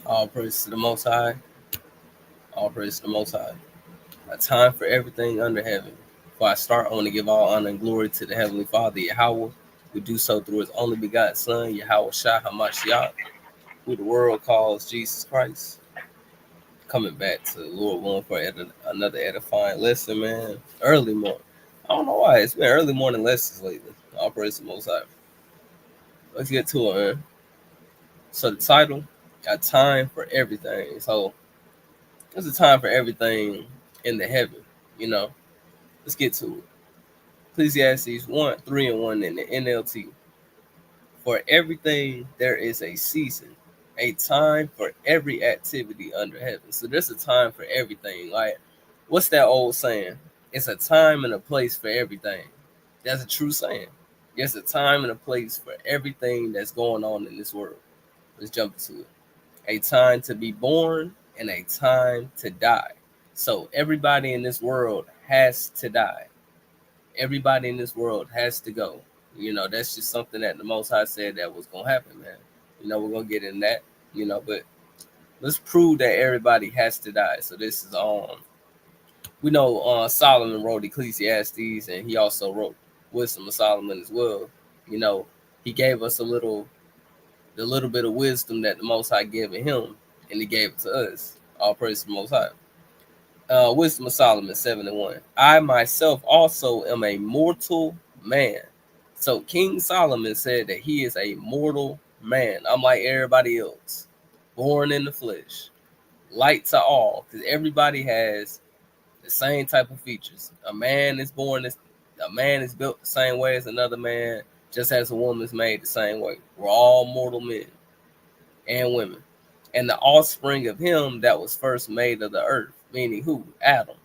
All praise to the Most High. All praise to the Most High. A time for everything under heaven. Before I start, I want to give all honor and glory to the Heavenly Father, Yahweh, who do so through His only begotten Son, Yahweh Shah Hamashiach, who the world calls Jesus Christ. Coming back to the Lord willing for another edifying lesson, man. Early morning. I don't know why. It's been early morning lessons lately. All praise to the Most High. Let's get to it, man. So the title, A Time for Everything. So there's a time for everything in the heaven, you know. Let's get to it. Ecclesiastes 1, 3 and 1 in the NLT. For everything there is a season, a time for every activity under heaven. So there's a time for everything. Like, what's that old saying? It's a time and a place for everything. That's a true saying. There's a time and a place for everything that's going on in this world. Let's jump into it. A time to be born and a time to die. So everybody in this world has to die. Everybody in this world has to go. You know, that's just something that the Most High said that was gonna happen, man. You know, we're gonna get in that. You know, but let's prove that everybody has to die. So this is we know Solomon wrote Ecclesiastes, and he also wrote Wisdom of Solomon as well. You know, he gave us the little bit of wisdom that the Most High gave him, and he gave it to us. All praise to the Most High. Wisdom of Solomon 7 and 1. I myself also am a mortal man. So King Solomon said that he is a mortal man. I'm like everybody else, born in the flesh, light to all, because everybody has the same type of features. A man is built the same way as another man, just as a woman is made the same way. We're all mortal men and women, and the offspring of him that was first made of the earth, meaning who? Adam.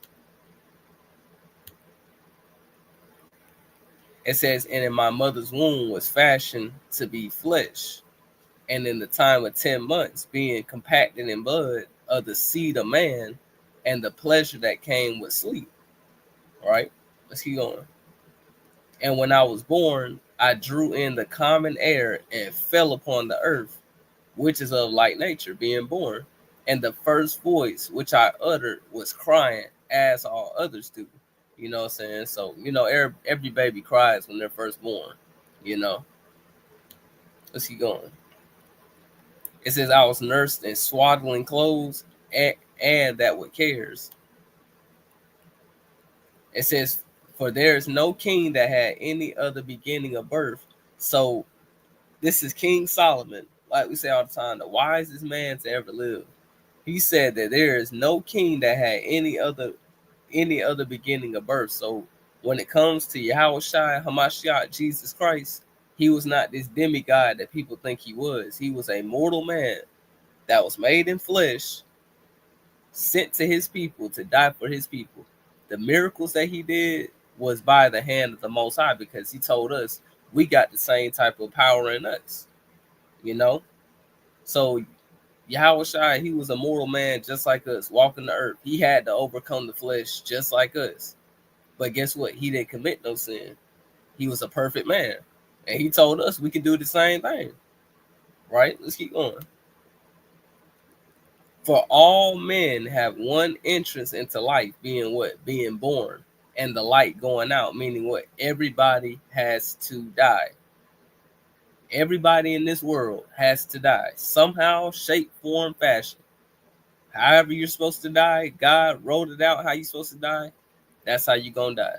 It says, and in my mother's womb was fashioned to be flesh, and in the time of 10 months, being compacted in blood of the seed of man, and the pleasure that came with sleep. All right, let's keep going. And when I was born, I drew in the common air and fell upon the earth, which is of like nature, being born. And the first voice which I uttered was crying, as all others do. You know what I'm saying? So, you know, every baby cries when they're first born. You know, let's keep going. It says, I was nursed in swaddling clothes and that with cares. It says, for there is no king that had any other beginning of birth. So this is King Solomon, like we say all the time, the wisest man to ever live. He said that there is no king that had any other beginning of birth. So when it comes to Yahweh Shai Hamashiach, Jesus Christ, he was not this demigod that people think he was. He was a mortal man that was made in flesh, sent to his people to die for his people. The miracles that he did was by the hand of the Most High, because he told us we got the same type of power in us, you know? So Yahweh Shai, he was a mortal man just like us, walking the earth. He had to overcome the flesh just like us. But guess what? He didn't commit no sin. He was a perfect man. And he told us we can do the same thing. Right? Let's keep going. For all men have one entrance into life, being what? Being born. And the light going out, meaning what? Everybody has to die. Everybody in this world has to die. Somehow, shape, form, fashion. However you're supposed to die, God wrote it out how you're supposed to die. That's how you're going to die.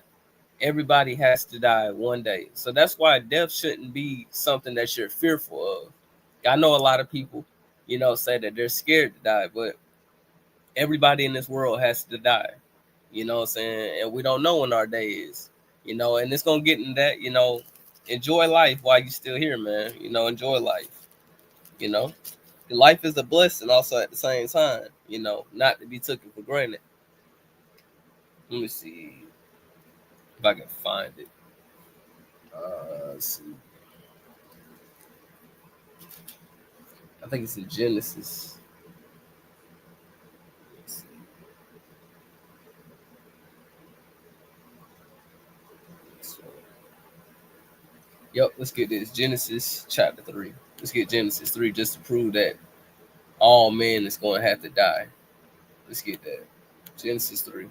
Everybody has to die one day. So that's why death shouldn't be something that you're fearful of. I know a lot of people, you know, say that they're scared to die, but everybody in this world has to die. You know what I'm saying? And we don't know when our day is, you know, and it's going to get in that, you know, enjoy life while you're still here, man. You know, enjoy life, you know. Life is a blessing also at the same time, you know, not to be taken for granted. Let me see if I can find it. Let's see. I think it's in Genesis. Yep, let's get this. Genesis chapter 3. Let's get Genesis 3 just to prove that all men is going to have to die. Let's get that. Genesis 3.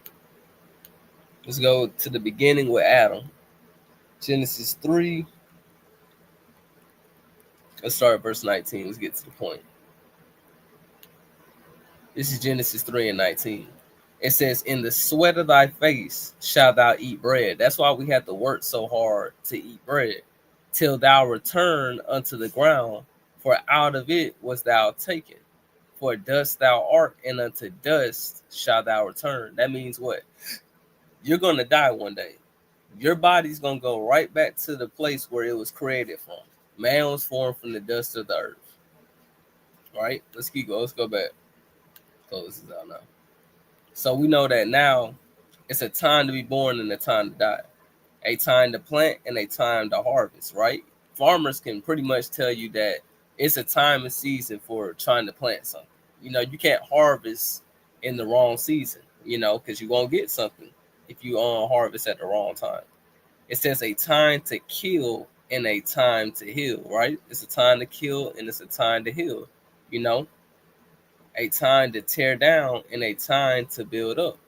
Let's go to the beginning with Adam. Genesis 3. Let's start at verse 19. Let's get to the point. This is Genesis 3 and 19. It says, in the sweat of thy face shalt thou eat bread. That's why we have to work so hard to eat bread, till thou return unto the ground, for out of it was thou taken. For dust thou art, and unto dust shalt thou return. That means what? You're going to die one day. Your body's going to go right back to the place where it was created from. Man was formed from the dust of the earth. All right, let's keep going. Let's go back. Close this out now. So we know that now it's a time to be born and a time to die, a time to plant and a time to harvest, right? Farmers can pretty much tell you that it's a time and season for trying to plant something. You can't harvest in the wrong season, because you won't get something if you harvest at the wrong time. It says a time to kill and a time to heal, right? It's a time to kill and it's a time to heal, you know, a time to tear down and a time to build up,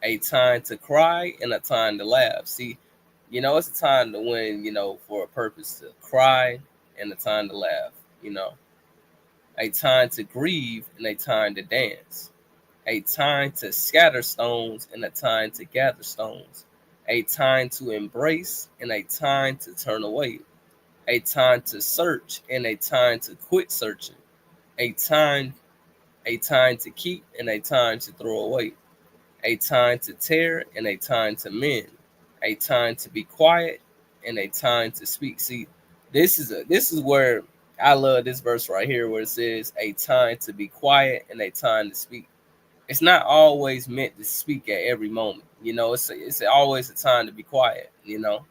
a time to cry and a time to laugh. See, it's a time to win, for a purpose to cry and a time to laugh, a time to grieve and a time to dance, a time to scatter stones and a time to gather stones, a time to embrace and a time to turn away, a time to search and a time to quit searching, a time to keep and a time to throw away, a time to tear and a time to mend, a time to be quiet and a time to speak. See, this is where I love this verse right here where it says a time to be quiet and a time to speak. It's not always meant to speak at every moment. It's always a time to be quiet. You know,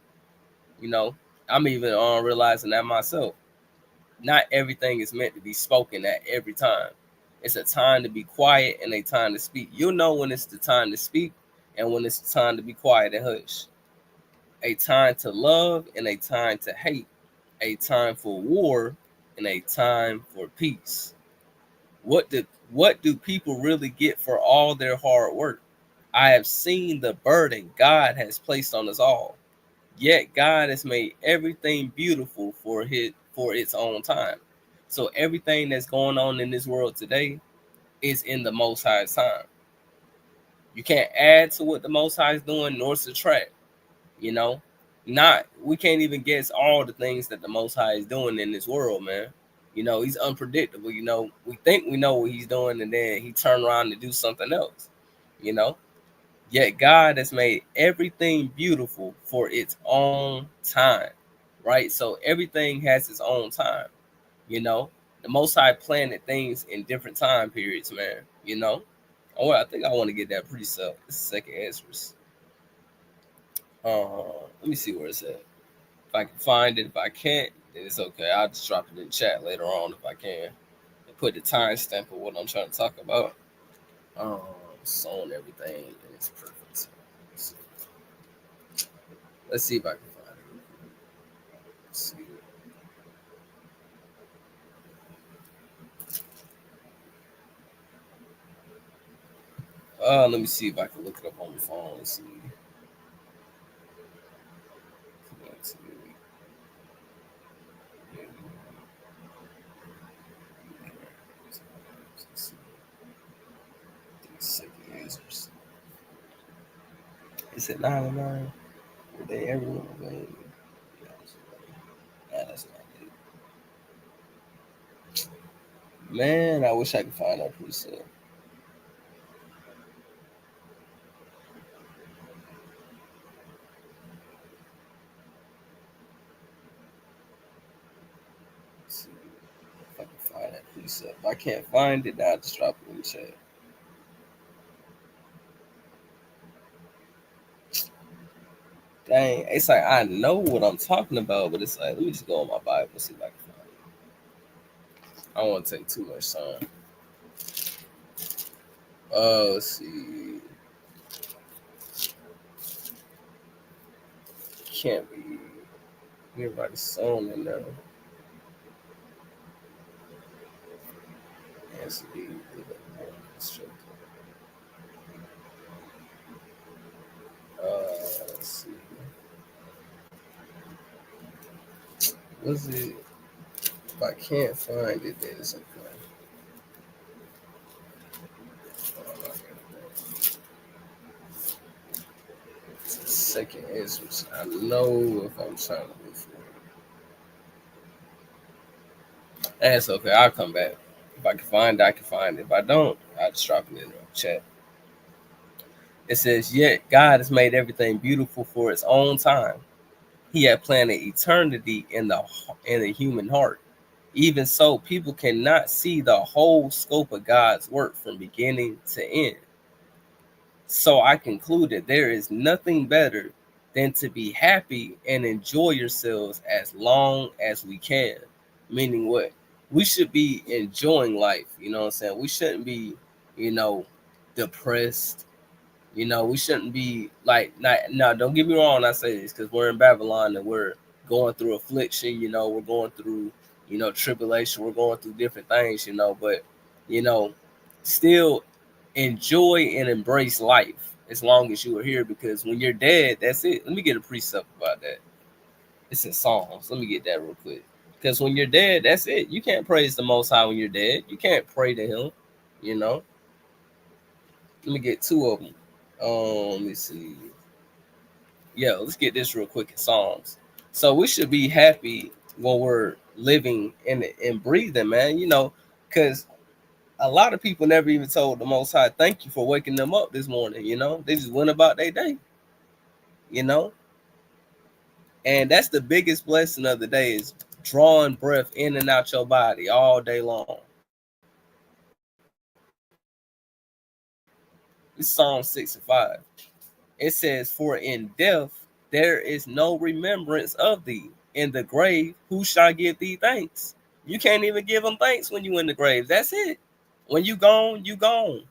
I'm even realizing that myself. Not everything is meant to be spoken at every time. It's a time to be quiet and a time to speak. You'll know when it's the time to speak and when it's the time to be quiet and hush. A time to love and a time to hate. A time for war and a time for peace. What do people really get for all their hard work? I have seen the burden God has placed on us all. Yet God has made everything beautiful for its own time. So everything that's going on in this world today is in the Most High's time. You can't add to what the Most High is doing nor subtract. You know, not we can't even guess all the things that the Most High is doing in this world, man. He's unpredictable. We think we know what he's doing, and then he turn around and do something else. You know, Yet God has made everything beautiful for its own time, right? So everything has its own time, you know. The Most High planted things in different time periods, man. Oh, well, I think I want to get that precept. This is second answers. Let me see where it's at. If I can find it, if I can't, then it's okay. I'll just drop it in the chat later on if I can. And put the timestamp of what I'm trying to talk about. Um, Sewing everything and it's perfect. Let's see if I can find it. Let's see. Let me see if I can look it up on the phone. Let's see. Is it 99? Were they everyone available? Yeah, that's not it. Man, I wish I could find that preset. Let's see if I can find that preset. If I can't find it, I'll just drop it in the chat. Dang, it's like I know what I'm talking about, but it's like let me just go on my Bible and see if I can find it. I don't want to take too much time. Let's see. Can't be everybody's song in there. Yes, indeed. Let's see. Was it? If I can't find it, then it's okay. Second answers. I know if I'm trying to look for it. That's okay. I'll come back. If I can find it, I can find it. If I don't, I'll just drop it in the chat. It says, yet God has made everything beautiful for its own time. He had planted eternity in the human heart. Even so, people cannot see the whole scope of God's work from beginning to end. So I concluded there is nothing better than to be happy and enjoy yourselves as long as we can. Meaning what? We should be enjoying life. You know what I'm saying? We shouldn't be, depressed. We shouldn't be like, not, no, don't get me wrong. I say this because we're in Babylon and we're going through affliction. We're going through, tribulation. We're going through different things, but, still enjoy and embrace life as long as you are here, because when you're dead, that's it. Let me get a precept about that. It's in Psalms. Let me get that real quick. Because when you're dead, that's it. You can't praise the Most High when you're dead. You can't pray to Him. Let me get two of them. Let me see. Yeah, let's get this real quick in Psalms. So we should be happy when we're living and breathing, man. Because a lot of people never even told the Most High, thank you for waking them up this morning. They just went about their day. And that's the biggest blessing of the day, is drawing breath in and out your body all day long. It's Psalm 6 and 5. It says, for in death there is no remembrance of thee. In the grave, who shall give thee thanks? You can't even give them thanks when you in the grave. That's it. When you gone, you gone.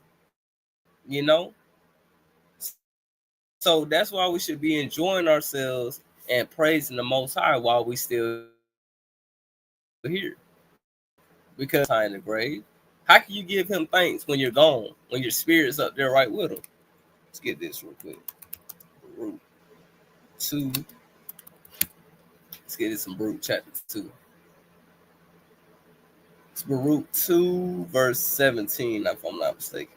So that's why we should be enjoying ourselves and praising the Most High while we still here. Because high in the grave, how can you give Him thanks when you're gone, when your spirit's up there right with Him? Let's get this real quick. Baruch 2. Let's get this in Baruch chapter 2. It's Baruch 2, verse 17, if I'm not mistaken.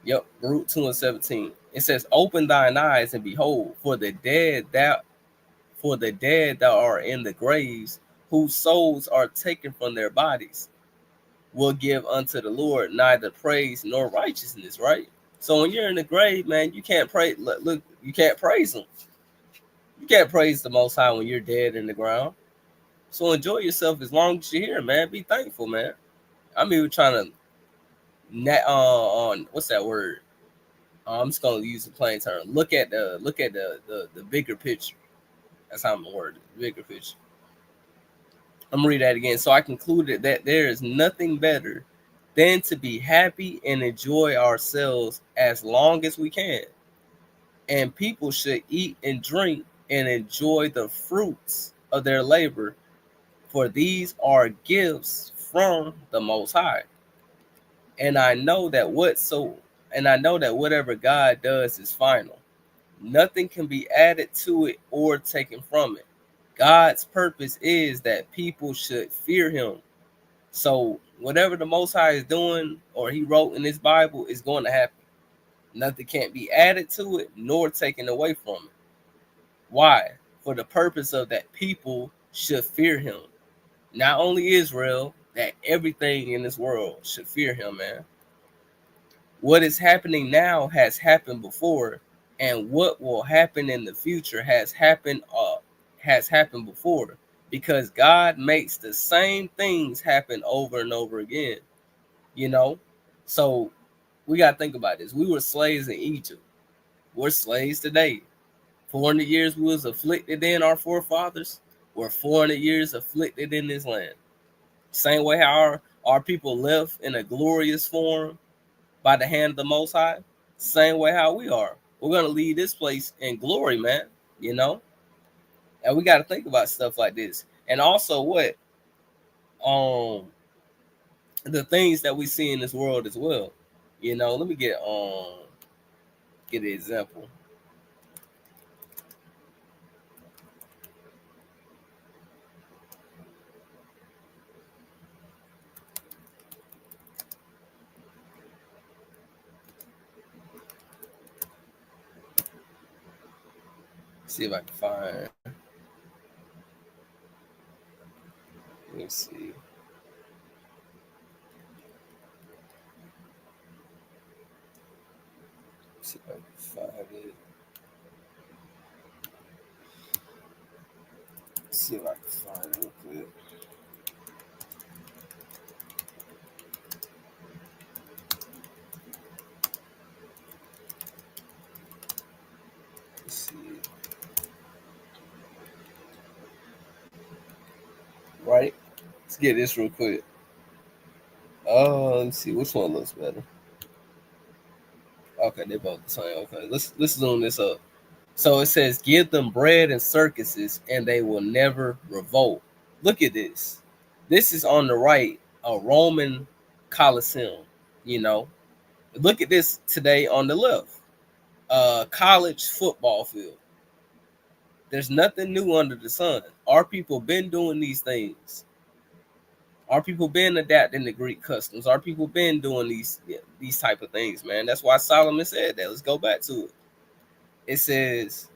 Yep, Baruch 2 and 17. It says, open thine eyes and behold, for the dead thou are in the graves, whose souls are taken from their bodies, will give unto the Lord neither praise nor righteousness, right? So when you're in the grave, man, you can't pray. Look, you can't praise Him. You can't praise the Most High when you're dead in the ground. So enjoy yourself as long as you're here, man. Be thankful, man. I'm even trying to on what's that word? I'm just gonna use a plain term. Look at the bigger picture. That's how I'm gonna word it. Bigger picture. I'm gonna read that again. So I concluded that there is nothing better than to be happy and enjoy ourselves as long as we can. And people should eat and drink and enjoy the fruits of their labor, for these are gifts from the Most High. And I know that whatever God does is final. Nothing can be added to it or taken from it. God's purpose is that people should fear Him. So whatever the Most High is doing, or He wrote in His Bible, is going to happen. Nothing can't be added to it nor taken away from it. Why? For the purpose of that people should fear Him. Not only Israel, that everything in this world should fear Him, man. What is happening now has happened before, and what will happen in the future has happened before, because God makes the same things happen over and over again. So we got to think about this. We were slaves in Egypt. We're slaves today. 400 years we was afflicted in, our forefathers. We're 400 years afflicted in this land. Same way how our people left in a glorious form by the hand of the Most High. Same way how we are. We're going to leave this place in glory, man. And we got to think about stuff like this. And also what? um the things that we see in this world as well. Let me get an example. See if I can find. Let me see. See if I can find it. See if I can find it real quick. Let's see. Right. Let's get this real quick. Let's see which one looks better. Okay, they're both the same. Okay, let's zoom this up. So it says, "Give them bread and circuses, and they will never revolt." Look at this. This is on the right, a Roman Colosseum. You know, look at this today on the left, college football field. There's nothing new under the sun. Our people been doing these things. Our people been adapting to Greek customs. Our people been doing these type of things, man. That's why Solomon said that. Let's go back to it. It says,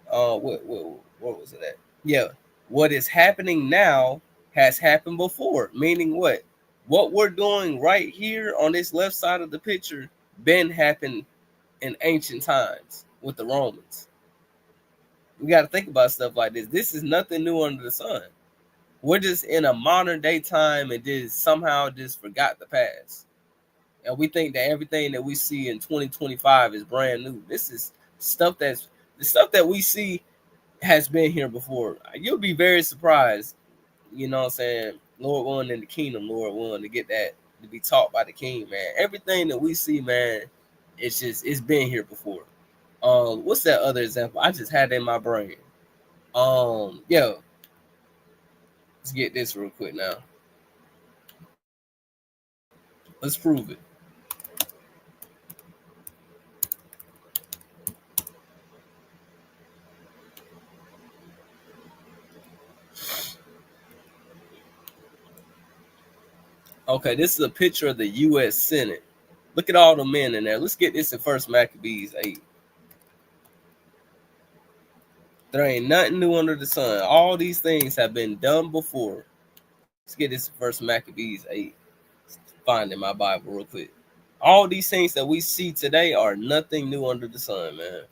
what was it at? Yeah, what is happening now has happened before. Meaning what? What we're doing right here on this left side of the picture been happened in ancient times with the Romans. We got to think about stuff like this. This is nothing new under the sun. We're just in a modern day time and just somehow just forgot the past. And we think that everything that we see in 2025 is brand new. This is stuff that's the stuff that we see has been here before. You'll be very surprised, you know what I'm saying? Lord willing in the kingdom, Lord willing to get that to be taught by the king, man. Everything that we see, man, it's been here before. What's that other example? I just had it in my brain. Yeah, let's get this real quick now. Let's prove it. Okay, this is a picture of the U.S. Senate. Look at all the men in there. Let's get this in First Maccabees 8. There ain't nothing new under the sun. All these things have been done before. Let's get this in First Maccabees 8. Find in my Bible real quick. All these things that we see today are nothing new under the sun, man.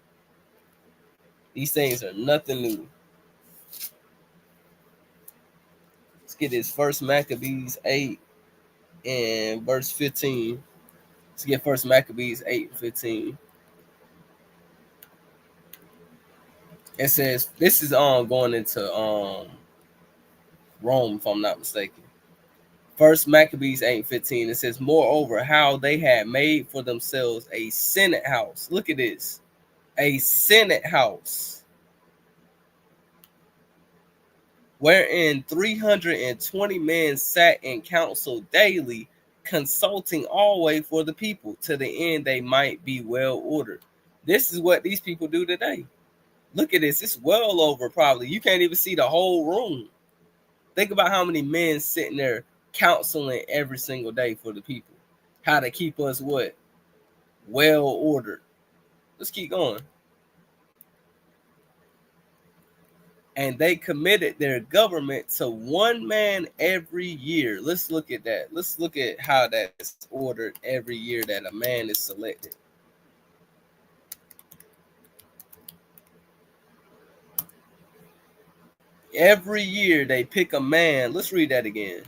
These things are nothing new. Let's get this First Maccabees 8 and verse 15. Let's get First Maccabees 8 and 15. It says this is going into Rome, if I'm not mistaken. First Maccabees 8:15. It says, "Moreover, how they had made for themselves a senate house." Look at this, a senate house, wherein 320 men sat in council daily, consulting always for the people, to the end they might be well ordered. This is what these people do today. Look at this. It's well over probably. You can't even see the whole room. Think about how many men sitting there counseling every single day for the people. How to keep us what? Well ordered. Let's keep going. And they committed their government to one man every year. Let's look at that. Let's look at how that's ordered every year that a man is selected. Every year they pick a man. Let's read that again.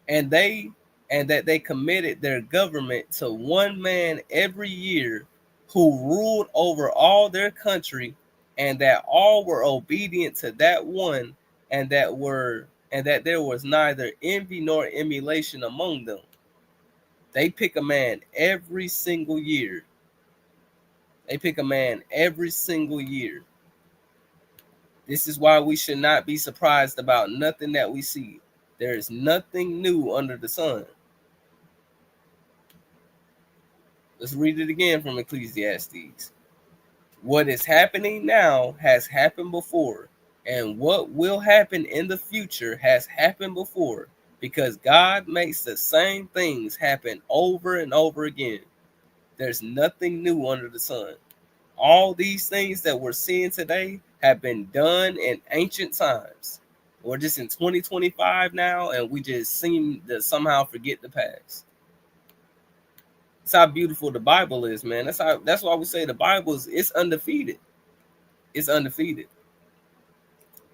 And that they committed their government to one man every year, who ruled over all their country, and that all were obedient to that one, and that there was neither envy nor emulation among them. They pick a man every single year. They pick a man every single year. This is why we should not be surprised about nothing that we see. There is nothing new under the sun. Let's read it again from Ecclesiastes. What is happening now has happened before, and what will happen in the future has happened before, because God makes the same things happen over and over again. There's nothing new under the sun. All these things that we're seeing today have been done in ancient times. We're just in 2025 now, and we just seem to somehow forget the past. That's how beautiful the Bible is, man. That's why we say the Bible it's undefeated. It's undefeated.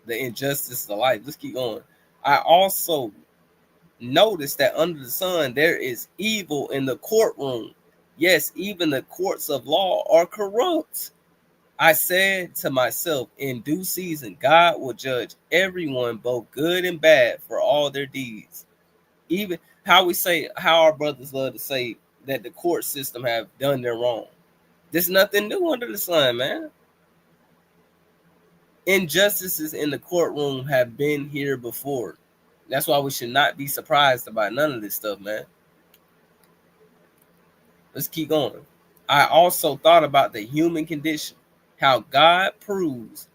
The injustice of life. Let's keep going. I also noticed that under the sun there is evil in the courtroom. Yes, even the courts of law are corrupt. I said to myself, in due season, God will judge everyone, both good and bad, for all their deeds. Even how our brothers love to say that the court system have done their wrong. There's nothing new under the sun, man. Injustices in the courtroom have been here before. That's why we should not be surprised about none of this stuff, man. Let's keep going. I also thought about the human condition, how God proves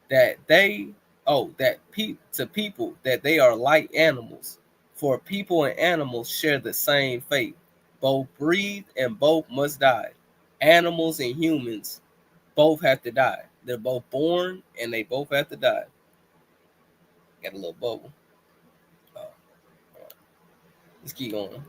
that to people that they are like animals, for people and animals share the same fate. Both breathe and both must die. Animals and humans both have to die. They're both born and they both have to die. Got a little bubble. Oh, right. Let's keep going.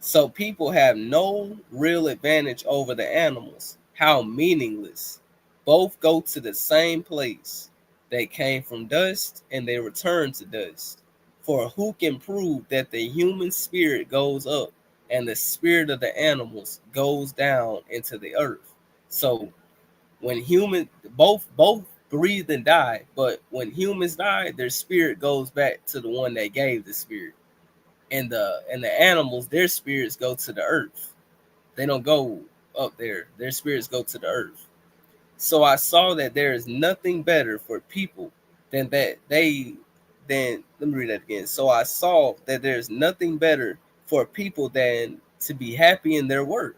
So people have no real advantage over the animals. How meaningless. Both go to the same place. They came from dust and they return to dust. For who can prove that the human spirit goes up and the spirit of the animals goes down into the earth? So when both breathe and die, but when humans die, their spirit goes back to the one that gave the spirit. And the animals, their spirits go to the earth. They don't go up there. Their spirits go to the earth. So I saw that there is nothing better for people than that they then let me read that again. So I saw that there's nothing better for people than to be happy in their work.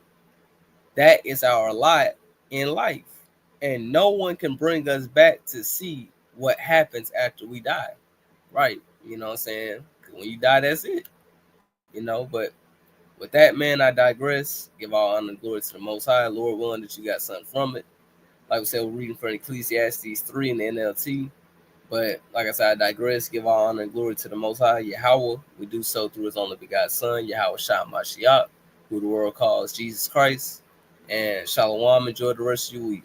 That is our lot in life. And no one can bring us back to see what happens after we die. Right. You know what I'm saying? When you die, that's it. But with that, man, I digress. Give all honor and glory to the Most High. Lord willing that you got something from it. Like we said, we're reading from Ecclesiastes 3 in the NLT. But like I said, I digress. Give all honor and glory to the Most High, Yahweh. We do so through his only begotten Son, Yahweh Shah Mashiach, who the world calls Jesus Christ. And Shalom. Enjoy the rest of your week.